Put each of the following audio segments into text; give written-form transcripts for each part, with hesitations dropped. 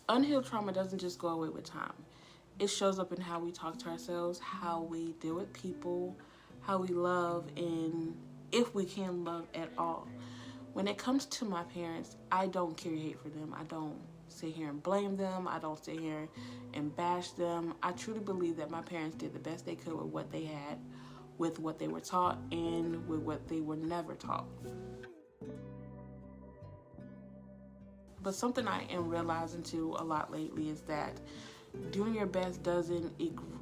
Unhealed trauma doesn't just go away with time. It shows up in how we talk to ourselves, how we deal with people, how we love, and if we can love at all. When it comes to my parents, I don't carry hate for them. I don't sit here and blame them. I don't sit here and bash them. I truly believe that my parents did the best they could with what they had, with what they were taught, and with what they were never taught. But something I am realizing too a lot lately is that doing your best doesn't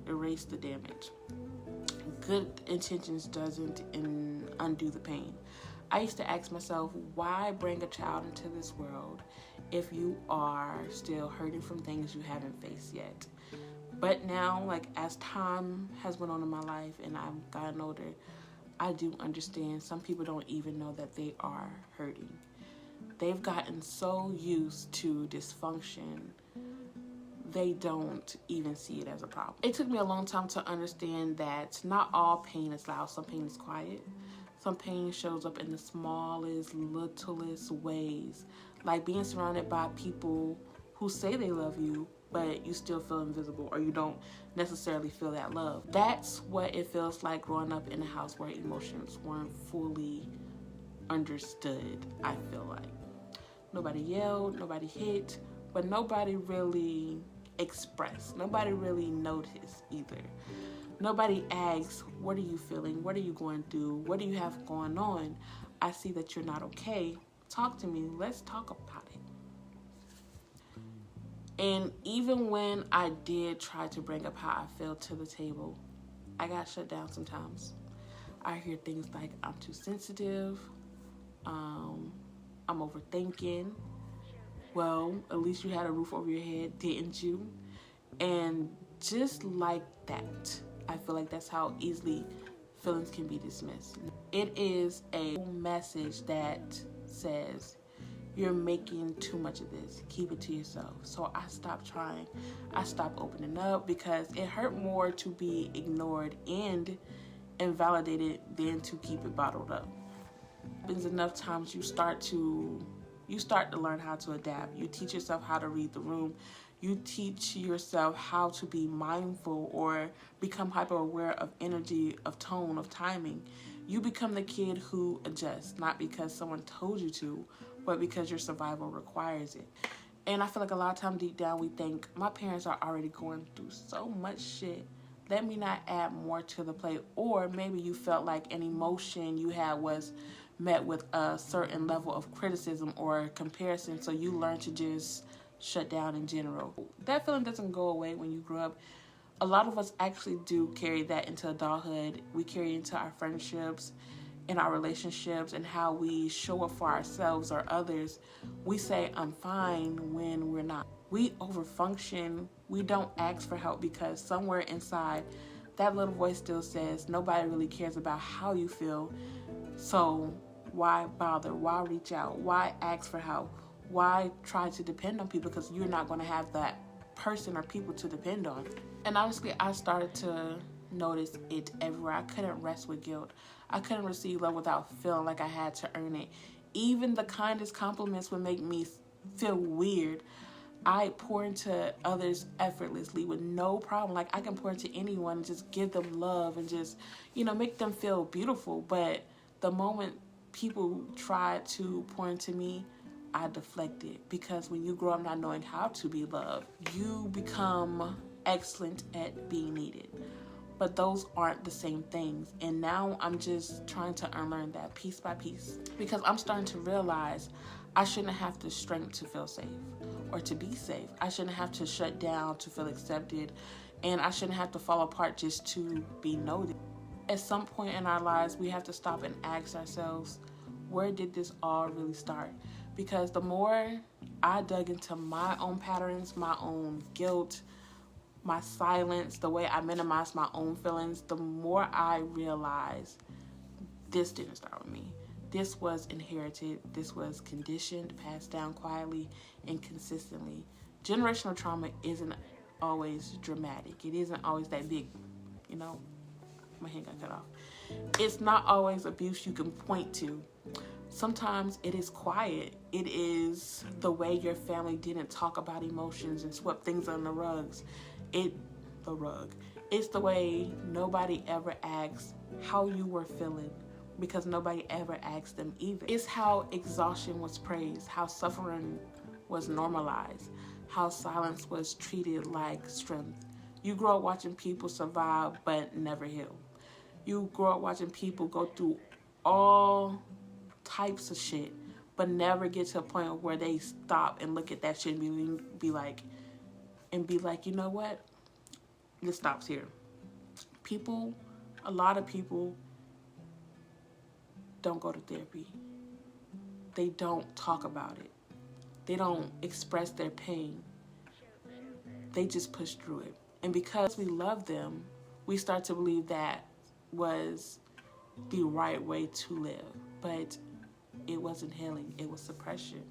erase the damage. Good intentions doesn't undo the pain. I used to ask myself, why bring a child into this world if you are still hurting from things you haven't faced yet? But now, like, as time has went on in my life and I've gotten older, I do understand some people don't even know that they are hurting. They've gotten so used to dysfunction, they don't even see it as a problem. It took me a long time to understand that not all pain is loud. Some pain is quiet. Some pain shows up in the smallest, littlest ways, like being surrounded by people who say they love you, but you still feel invisible, or you don't necessarily feel that love. That's what it feels like growing up in a house where emotions weren't fully understood, I feel like. Nobody yelled, nobody hit, but nobody really expressed. Nobody really noticed either. Nobody asks, what are you feeling? What are you going through? What do you have going on? I see that you're not okay. Talk to me. Let's talk about it. And even when I did try to bring up how I feel to the table, I got shut down sometimes. I hear things like, I'm too sensitive. I'm overthinking. Well, at least you had a roof over your head, didn't you? And just like that, I feel like that's how easily feelings can be dismissed. It is a message that says, you're making too much of this. Keep it to yourself. So I stopped trying. I stopped opening up because it hurt more to be ignored and invalidated than to keep it bottled up. Happens enough times you start to learn how to adapt. You teach yourself how to read the room. You teach yourself how to be mindful or become hyper aware of energy, of tone, of timing. You become the kid who adjusts, not because someone told you to, but because your survival requires it. And I feel like a lot of times deep down we think, my parents are already going through so much shit. Let me not add more to the plate. Or maybe you felt like an emotion you had was met with a certain level of criticism or comparison, so you learn to just shut down in general. That feeling doesn't go away when you grow up. A lot of us actually do carry that into adulthood. We carry it into our friendships, in our relationships, and how we show up for ourselves or others. We say, I'm fine, when we're not. We overfunction. We don't ask for help because somewhere inside, that little voice still says, nobody really cares about how you feel. So why bother? Why reach out? Why ask for help? Why try to depend on people? Because you're not going to have that person or people to depend on. And honestly, I started to notice it everywhere. I couldn't rest with guilt. I couldn't receive love without feeling like I had to earn it. Even the kindest compliments would make me feel weird. I pour into others effortlessly with no problem. Like, I can pour into anyone and just give them love and just, make them feel beautiful. But the moment people try to pour into me, I deflect it. Because when you grow up not knowing how to be loved, you become excellent at being needed. But those aren't the same things. And now I'm just trying to unlearn that piece by piece. Because I'm starting to realize I shouldn't have the strength to feel safe or to be safe. I shouldn't have to shut down to feel accepted. And I shouldn't have to fall apart just to be noticed. At some point in our lives, we have to stop and ask ourselves, where did this all really start? Because the more I dug into my own patterns, my own guilt, my silence, the way I minimize my own feelings, the more I realize this didn't start with me. This was inherited. This was conditioned, passed down quietly and consistently. Generational trauma isn't always dramatic. It isn't always that big, my hand got cut off. It's not always abuse you can point to. Sometimes it is quiet. It is the way your family didn't talk about emotions and swept things on the rugs. The rug. It's the way nobody ever asks how you were feeling, because nobody ever asked them either. It's how exhaustion was praised, how suffering was normalized, how silence was treated like strength. You grow up watching people survive but never heal. You grow up watching people go through all types of shit but never get to a point where they stop and look at that shit and be like, you know what? This stops here. A lot of people don't go to therapy. They don't talk about it. They don't express their pain. They just push through it. And because we love them, we start to believe that was the right way to live. But it wasn't healing. It was suppression.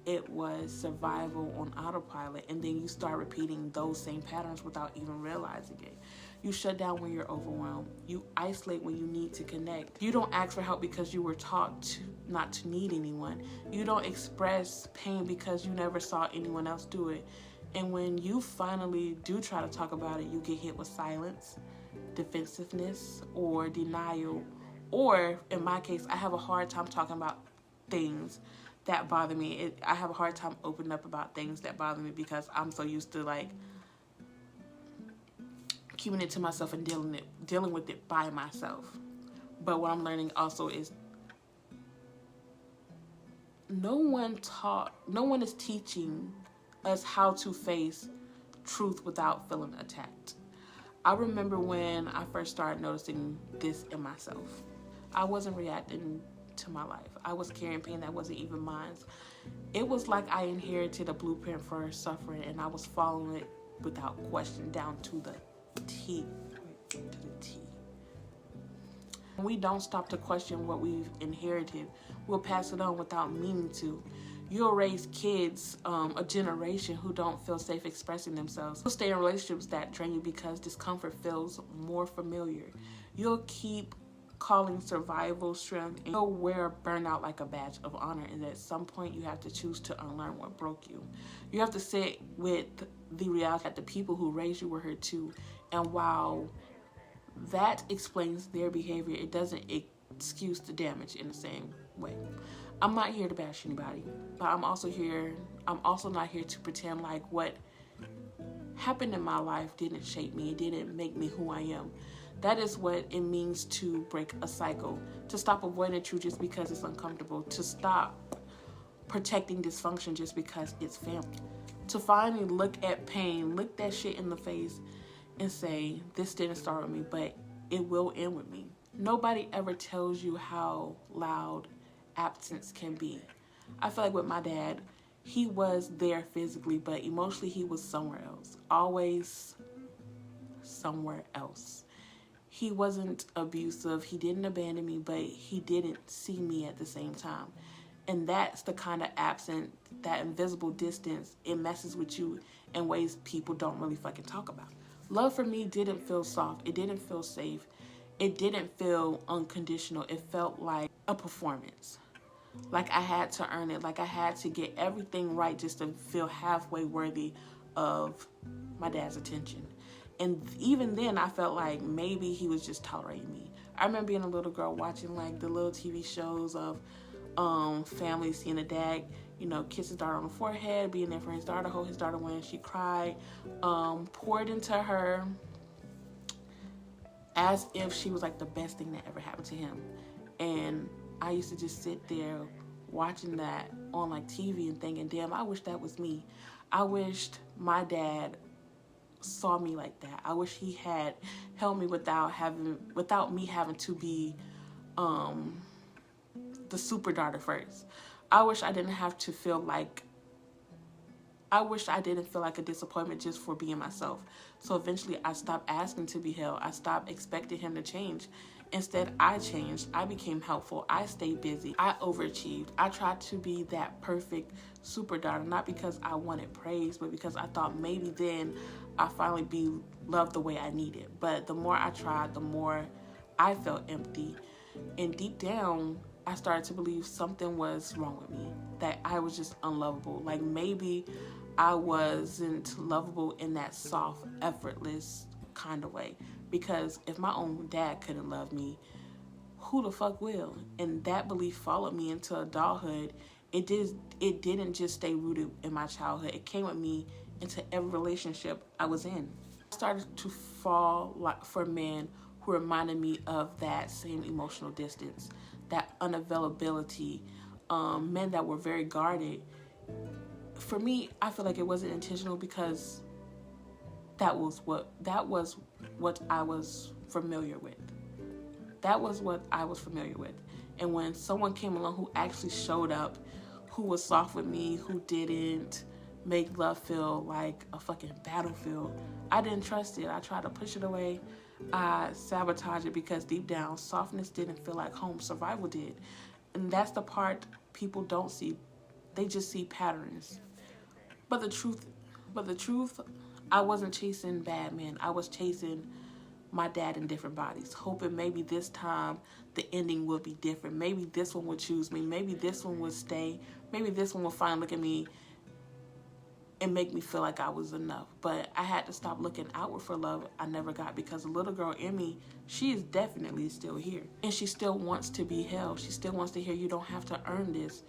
It was survival on autopilot. And then you start repeating those same patterns without even realizing it. You shut down when you're overwhelmed. You isolate when you need to connect. You don't ask for help because you were taught not to need anyone. You don't express pain because you never saw anyone else do it. And when you finally do try to talk about it, you get hit with silence, defensiveness, or denial. Or, in my case, I have a hard time talking about things that bother me. I have a hard time opening up about things that bother me because I'm so used to keeping it to myself and dealing with it by myself. But what I'm learning also is no one is teaching us how to face truth without feeling attacked. I remember when I first started noticing this in myself. I wasn't reacting to my life. I was carrying pain that wasn't even mine. It was like I inherited a blueprint for suffering and I was following it without question down to the T. When we don't stop to question what we've inherited, we'll pass it on without meaning to. You'll raise kids, a generation who don't feel safe expressing themselves. You'll stay in relationships that drain you because discomfort feels more familiar. You'll keep calling survival strength, and you'll wear burnout like a badge of honor, and at some point you have to choose to unlearn what broke you. You have to sit with the reality that the people who raised you were hurt too, and while that explains their behavior, it doesn't excuse the damage in the same way. I'm not here to bash anybody, but I'm also not here to pretend like what happened in my life didn't shape me, it didn't make me who I am. That is what it means to break a cycle, to stop avoiding truth just because it's uncomfortable, to stop protecting dysfunction just because it's family, to finally look at pain, look that shit in the face and say, this didn't start with me, but it will end with me. Nobody ever tells you how loud absence can be. I feel like with my dad, he was there physically, but emotionally he was somewhere else, always somewhere else. He wasn't abusive, he didn't abandon me, but he didn't see me at the same time. And that's the kind of absent, that invisible distance, it messes with you in ways people don't really fucking talk about. Love for me didn't feel soft, it didn't feel safe, it didn't feel unconditional, it felt like a performance. Like I had to earn it, like I had to get everything right just to feel halfway worthy of my dad's attention. And even then, I felt like maybe he was just tolerating me. I remember being a little girl watching like the little TV shows of families seeing a dad, kiss his daughter on the forehead, being there for his daughter, hold his daughter when she cried, poured into her as if she was like the best thing that ever happened to him. And I used to just sit there watching that on like TV and thinking, damn, I wish that was me. I wished my dad saw me like that. I wish he had held me without me having to be the super daughter first. I wish I didn't feel like a disappointment just for being myself. So eventually I stopped asking to be held. I stopped expecting him to change. Instead, I changed. I became helpful. I stayed busy. I overachieved. I tried to be that perfect super daughter, not because I wanted praise, but because I thought maybe then I'd finally be loved the way I needed. But the more I tried, the more I felt empty. And deep down, I started to believe something was wrong with me, that I was just unlovable. Like maybe I wasn't lovable in that soft, effortless kind of way. Because if my own dad couldn't love me, who the fuck will? And that belief followed me into adulthood. It didn't just stay rooted in my childhood. It came with me into every relationship I was in. I started to fall for men who reminded me of that same emotional distance, that unavailability, men that were very guarded. For me, I feel like it wasn't intentional because that was what I was familiar with. That was what I was familiar with. And when someone came along who actually showed up, who was soft with me, who didn't make love feel like a fucking battlefield, I didn't trust it. I tried to push it away. I sabotaged it because deep down, softness didn't feel like home. Survival did. And that's the part people don't see. They just see patterns. But the truth, I wasn't chasing bad men. I was chasing my dad in different bodies, hoping maybe this time the ending would be different. Maybe this one would choose me. Maybe this one would stay. Maybe this one would finally look at me and make me feel like I was enough. But I had to stop looking outward for love I never got, because the little girl in me, she is definitely still here. And she still wants to be held. She still wants to hear, you don't have to earn this.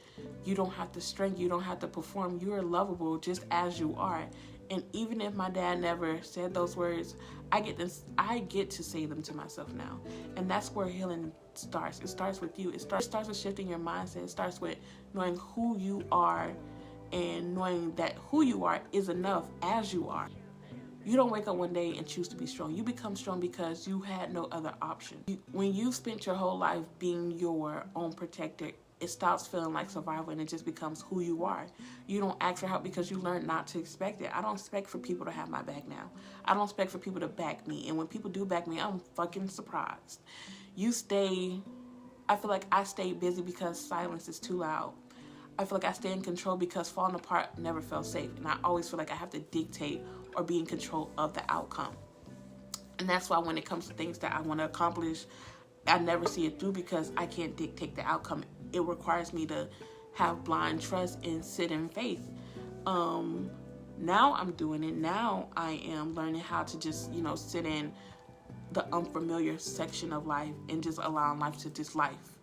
You don't have to strength. You don't have to perform. You are lovable just as you are. And even if my dad never said those words, I get to say them to myself now. And that's where healing starts. It starts with you. It starts with shifting your mindset. It starts with knowing who you are and knowing that who you are is enough as you are. You don't wake up one day and choose to be strong. You become strong because you had no other option. When you've spent your whole life being your own protector, it stops feeling like survival and it just becomes who you are. You don't ask for help because you learn not to expect it. I don't expect for people to have my back now. I don't expect for people to back me. And when people do back me, I'm fucking surprised. I feel like I stay busy because silence is too loud. I feel like I stay in control because falling apart never felt safe. And I always feel like I have to dictate or be in control of the outcome. And that's why when it comes to things that I want to accomplish, I never see it through because I can't dictate the outcome. It requires me to have blind trust and sit in faith. Now I'm doing it. Now I am learning how to just, sit in the unfamiliar section of life and just allowing life to just life.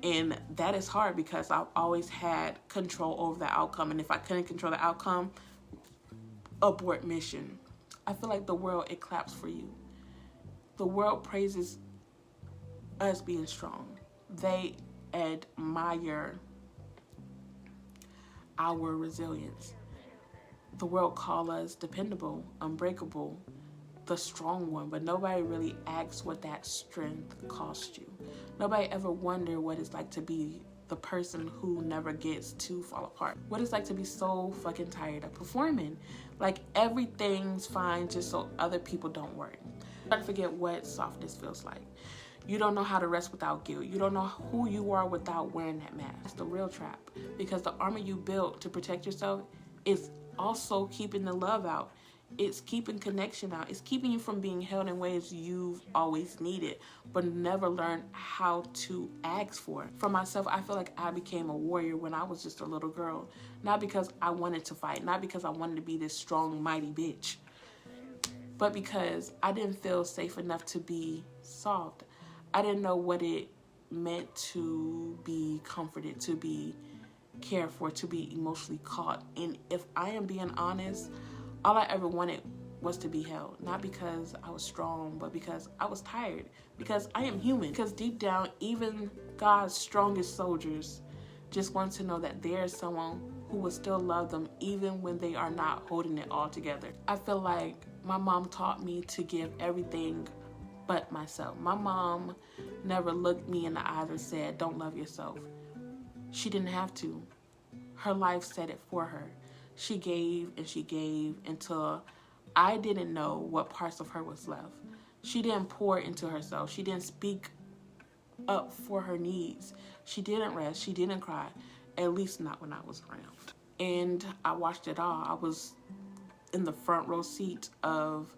And that is hard because I've always had control over the outcome. And if I couldn't control the outcome, abort mission. I feel like the world, it claps for you. The world praises us being strong. They admire our resilience. The world calls us dependable, unbreakable, the strong one, but nobody really asks what that strength cost you. Nobody ever wonder what it's like to be the person who never gets to fall apart. What it's like to be so fucking tired of performing. Like everything's fine just so other people don't worry. Try to forget what softness feels like. You don't know how to rest without guilt. You don't know who you are without wearing that mask. It's the real trap. Because the armor you built to protect yourself is also keeping the love out. It's keeping connection out. It's keeping you from being held in ways you've always needed, but never learned how to ask for. For myself, I feel like I became a warrior when I was just a little girl. Not because I wanted to fight, not because I wanted to be this strong, mighty bitch, but because I didn't feel safe enough to be soft. I didn't know what it meant to be comforted, to be cared for, to be emotionally caught. And if I am being honest, all I ever wanted was to be held. Not because I was strong, but because I was tired. Because I am human. Because deep down, even God's strongest soldiers just want to know that there is someone who will still love them even when they are not holding it all together. I feel like my mom taught me to give everything but myself. My mom never looked me in the eyes and said, don't love yourself. She didn't have to. Her life said it for her. She gave and she gave until I didn't know what parts of her was left. She didn't pour into herself. She didn't speak up for her needs. She didn't rest. She didn't cry. At least not when I was around. And I watched it all. I was in the front row seat of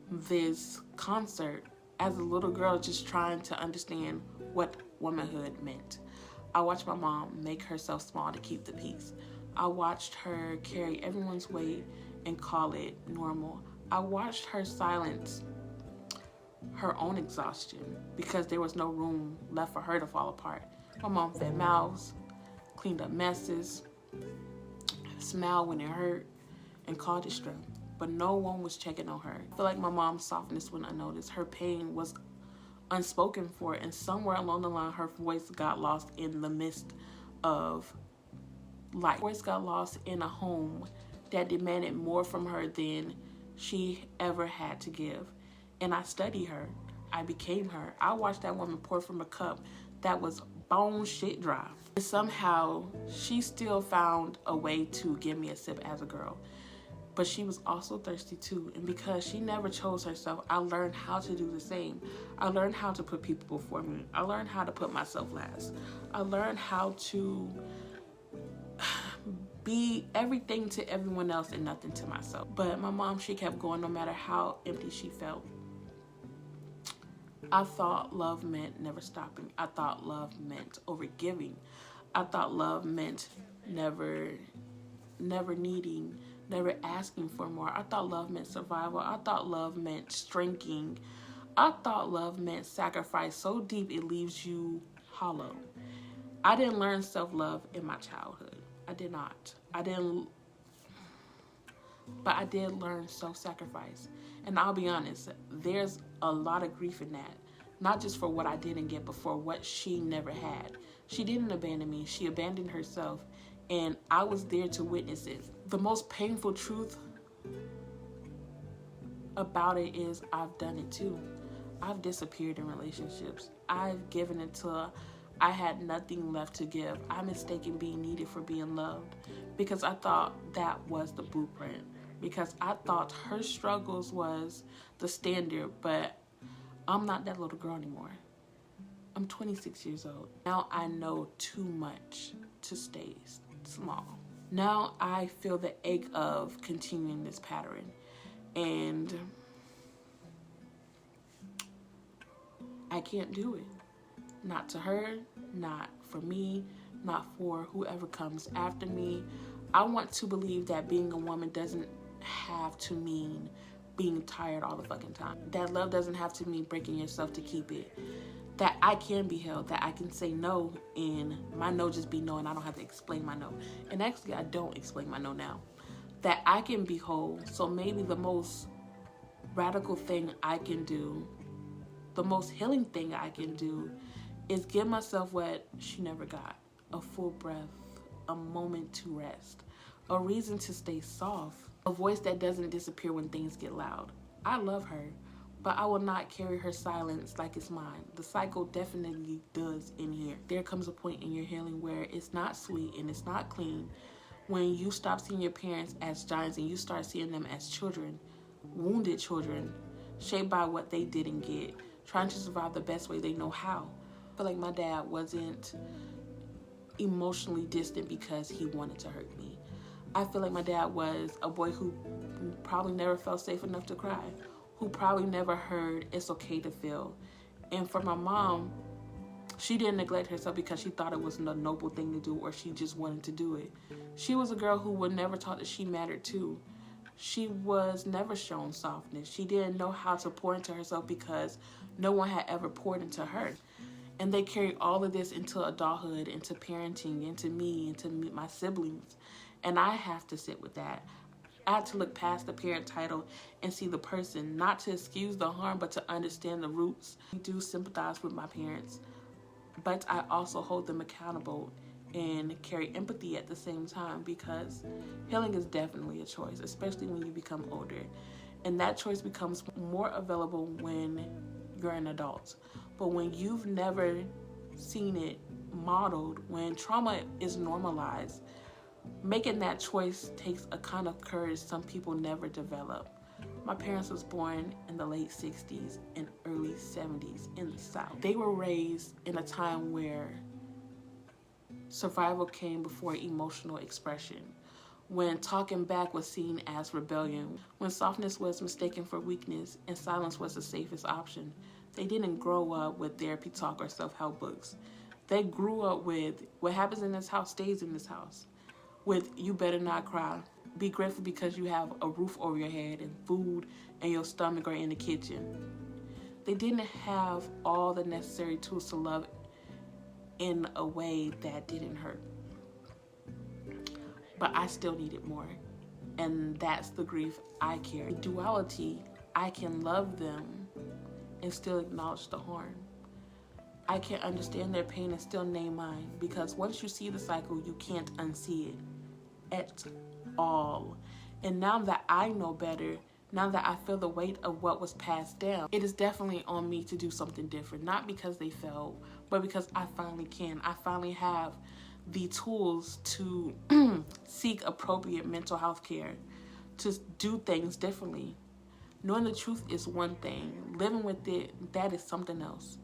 this concert as a little girl, just trying to understand what womanhood meant. I watched my mom make herself small to keep the peace. I watched her carry everyone's weight and call it normal. I watched her silence her own exhaustion because there was no room left for her to fall apart. My mom fed mouths, cleaned up messes, smiled when it hurt, and called it strength. But no one was checking on her. I feel like my mom's softness went unnoticed. Her pain was unspoken for, and somewhere along the line, her voice got lost in the midst of life. Her voice got lost in a home that demanded more from her than she ever had to give. And I studied her. I became her. I watched that woman pour from a cup that was bone shit dry. And somehow, she still found a way to give me a sip as a girl. But she was also thirsty too. And because she never chose herself, I learned how to do the same. I learned how to put people before me. I learned how to put myself last. I learned how to be everything to everyone else and nothing to myself. But my mom, she kept going no matter how empty she felt. I thought love meant never stopping. I thought love meant overgiving. I thought love meant never needing, never asking for more. I thought love meant survival. I thought love meant shrinking. I thought love meant sacrifice so deep it leaves you hollow. I didn't learn self-love in my childhood. I did not. But I did learn self-sacrifice. And I'll be honest, there's a lot of grief in that. Not just for what I didn't get, but for what she never had. She didn't abandon me. She abandoned herself. And I was there to witness it. The most painful truth about it is I've done it too. I've disappeared in relationships. I've given until I had nothing left to give. I mistaken being needed for being loved because I thought that was the blueprint. Because I thought her struggles was the standard, but I'm not that little girl anymore. I'm 26 years old. Now I know too much to stay small. Now I feel the ache of continuing this pattern. And I can't do it. Not to her, not for me, not for whoever comes after me. I want to believe that being a woman doesn't have to mean being tired all the fucking time. That love doesn't have to mean breaking yourself to keep it. That I can be held, that I can say no, and my no just be no, and I don't have to explain my no. And actually, I don't explain my no now. That I can be whole. So maybe the most radical thing I can do, the most healing thing I can do, is give myself what she never got. A full breath, a moment to rest, a reason to stay soft, a voice that doesn't disappear when things get loud. I love her, but I will not carry her silence like it's mine. The cycle definitely does in here. There comes a point in your healing where it's not sweet and it's not clean. When you stop seeing your parents as giants and you start seeing them as children, wounded children, shaped by what they didn't get, trying to survive the best way they know how. I feel like my dad wasn't emotionally distant because he wanted to hurt me. I feel like my dad was a boy who probably never felt safe enough to cry, who probably never heard it's okay to feel. And for my mom, she didn't neglect herself because she thought it was a noble thing to do or she just wanted to do it. She was a girl who was never taught that she mattered too. She was never shown softness. She didn't know how to pour into herself because no one had ever poured into her. And they carry all of this into adulthood, into parenting, into me, into my siblings. And I have to sit with that. I had to look past the parent title and see the person, not to excuse the harm, but to understand the roots. I do sympathize with my parents, but I also hold them accountable and carry empathy at the same time because healing is definitely a choice, especially when you become older. And that choice becomes more available when you're an adult. But when you've never seen it modeled, when trauma is normalized, making that choice takes a kind of courage some people never develop. My parents was born in the late 60s and early 70s in the South. They were raised in a time where survival came before emotional expression, when talking back was seen as rebellion, when softness was mistaken for weakness and silence was the safest option. They didn't grow up with therapy talk or self-help books. They grew up with what happens in this house stays in this house. With you better not cry. Be grateful because you have a roof over your head and food and your stomach are in the kitchen. They didn't have all the necessary tools to love in a way that didn't hurt. But I still needed more. And that's the grief I carry. Duality, I can love them and still acknowledge the harm. I can understand their pain and still name mine, because once you see the cycle, you can't unsee it at all. And now that I know better, now that I feel the weight of what was passed down, it is definitely on me to do something different. Not because they failed, but because I finally can. I finally have the tools to seek appropriate mental health care, to do things differently. Knowing the truth is one thing. Living with it, that is something else.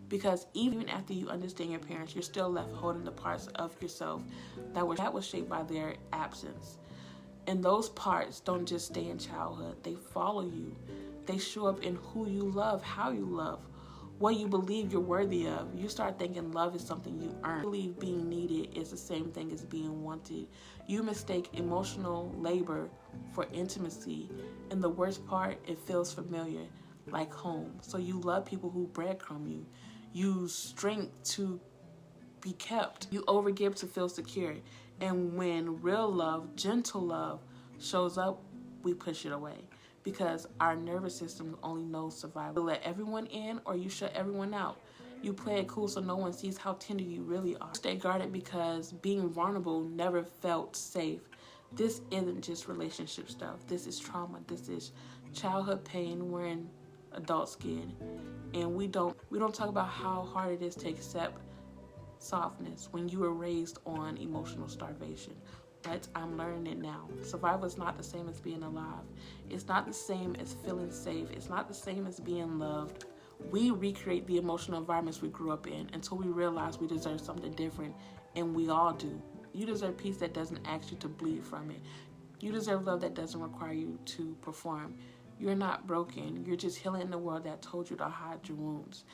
Because even after you understand your parents, you're still left holding the parts of yourself that was shaped by their absence. And those parts don't just stay in childhood. They follow you. They show up in who you love, how you love, what you believe you're worthy of. You start thinking love is something you earn. You believe being needed is the same thing as being wanted. You mistake emotional labor for intimacy. And the worst part, it feels familiar, like home. So you love people who breadcrumb you. Use strength to be kept. You overgive to feel secure. And when real love, gentle love, shows up, we push it away. Because our nervous system only knows survival. You let everyone in or you shut everyone out. You play it cool so no one sees how tender you really are. Stay guarded because being vulnerable never felt safe. This isn't just relationship stuff. This is trauma. This is childhood pain wearing adult skin. And we don't talk about how hard it is to accept softness when you were raised on emotional starvation. But I'm learning it now. Survival is not the same as being alive. It's not the same as feeling safe. It's not the same as being loved. We recreate the emotional environments we grew up in until we realize we deserve something different, and we all do. You deserve peace that doesn't ask you to bleed from it. You deserve love that doesn't require you to perform. You're not broken. You're just healing in a world that told you to hide your wounds.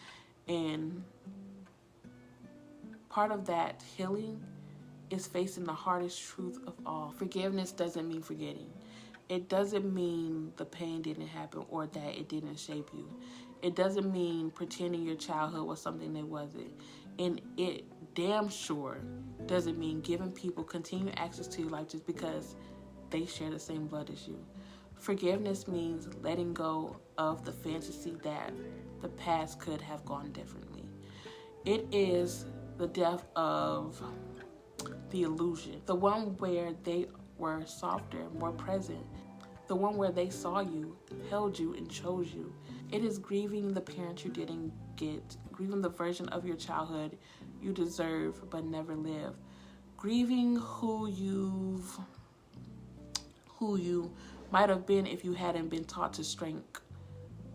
And part of that healing is facing the hardest truth of all. Forgiveness doesn't mean forgetting. It doesn't mean the pain didn't happen or that it didn't shape you. It doesn't mean pretending your childhood was something that wasn't. And it damn sure doesn't mean giving people continued access to your life just because they share the same blood as you. Forgiveness means letting go of the fantasy that the past could have gone differently. It is the death of the illusion, the one where they were softer, more present, the one where they saw you, held you, and chose you. It is grieving the parent you didn't get, grieving the version of your childhood you deserve but never lived, grieving who you might have been if you hadn't been taught to shrink,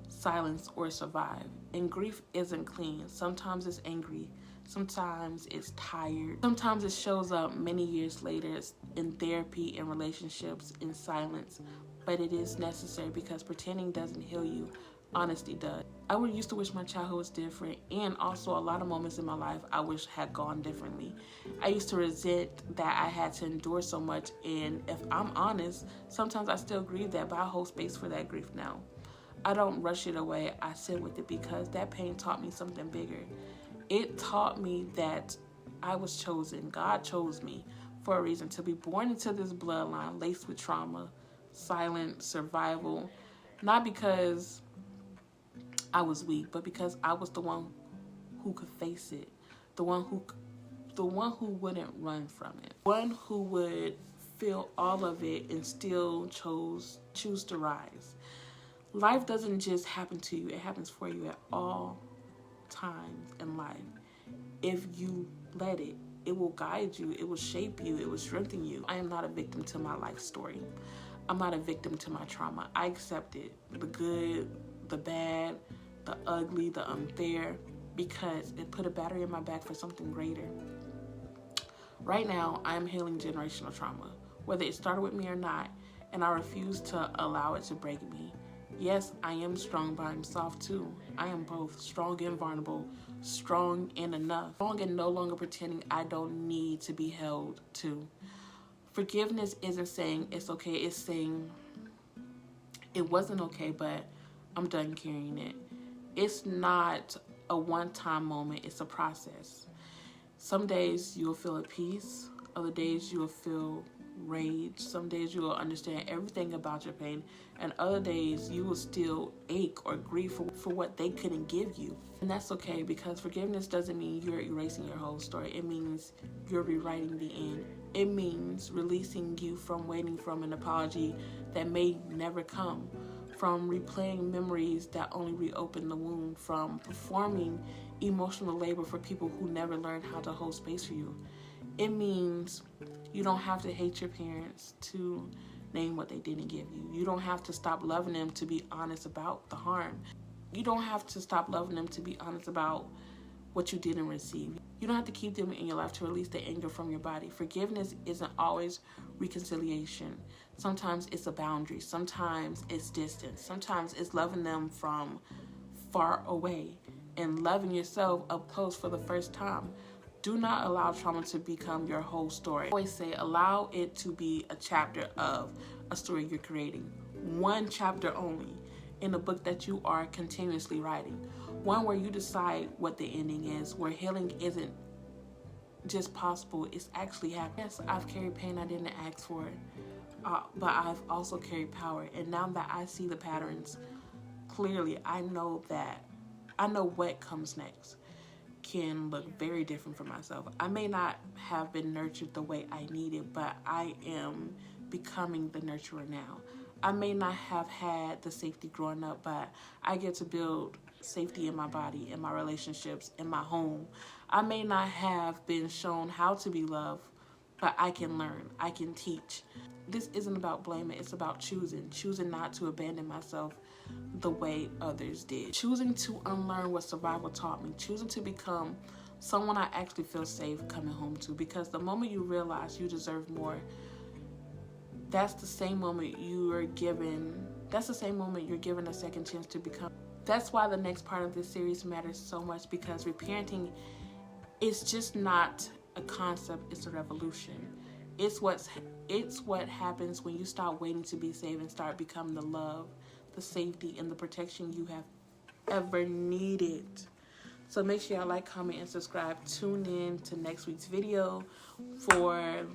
silence, or survive. And grief isn't clean. Sometimes it's angry. Sometimes it's tired. Sometimes it shows up many years later in therapy and relationships in silence. But it is necessary because pretending doesn't heal you. Honesty does. I used to wish my childhood was different, and also a lot of moments in my life I wish had gone differently. I used to resent that I had to endure so much, and if I'm honest, sometimes I still grieve that, but I hold space for that grief now. I don't rush it away. I sit with it because that pain taught me something bigger. It taught me that I was chosen. God chose me for a reason, to be born into this bloodline laced with trauma, silent survival, not because I was weak, but because I was the one who could face it, the one who wouldn't run from it, one who would feel all of it and still choose to rise. Life doesn't just happen to you, it happens for you at all times in life. If you let it, it will guide you, it will shape you, it will strengthen you. I am not a victim to my life story. I'm not a victim to my trauma. I accept it, the good, the bad, the ugly, the unfair, because it put a battery in my back for something greater. Right now, I'm healing generational trauma, whether it started with me or not, and I refuse to allow it to break me. Yes, I am strong, but I'm soft too. I am both strong and vulnerable, strong and enough, strong and no longer pretending I don't need to be held to. Forgiveness isn't saying it's okay, it's saying it wasn't okay, but I'm done carrying it. It's not a one-time moment, it's a process. Some days you'll feel at peace, other days you'll feel rage, some days you will understand everything about your pain, and other days you will still ache or grieve for what they couldn't give you. And that's okay, because forgiveness doesn't mean you're erasing your whole story. It means you're rewriting the end. It means releasing you from waiting from an apology that may never come, from replaying memories that only reopen the wound, from performing emotional labor for people who never learned how to hold space for you. It means you don't have to hate your parents to name what they didn't give you. You don't have to stop loving them to be honest about the harm. You don't have to stop loving them to be honest about what you didn't receive. You don't have to keep them in your life to release the anger from your body. Forgiveness isn't always reconciliation. Sometimes it's a boundary. Sometimes it's distance. Sometimes it's loving them from far away and loving yourself up close for the first time. Do not allow trauma to become your whole story. I always say, allow it to be a chapter of a story you're creating. One chapter only in a book that you are continuously writing. One where you decide what the ending is, where healing isn't just possible, it's actually happening. Yes, I've carried pain I didn't ask for, but I've also carried power. And now that I see the patterns clearly, I know what comes next can look very different for myself. I may not have been nurtured the way I needed, but I am becoming the nurturer now. I may not have had the safety growing up, but I get to build safety in my body, in my relationships, in my home. I may not have been shown how to be loved, but I can learn, I can teach. This isn't about blaming, it's about choosing not to abandon myself the way others did. Choosing to unlearn what survival taught me, choosing to become someone I actually feel safe coming home to, because the moment you realize you deserve more, that's the same moment you're given a second chance to become. That's why the next part of this series matters so much, because reparenting is just not a concept, it's a revolution. It's what happens when you stop waiting to be saved and start becoming the love, the safety, and the protection you have ever needed. So make sure y'all like, comment, and subscribe. Tune in to next week's video for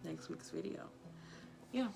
next week's video. Yeah.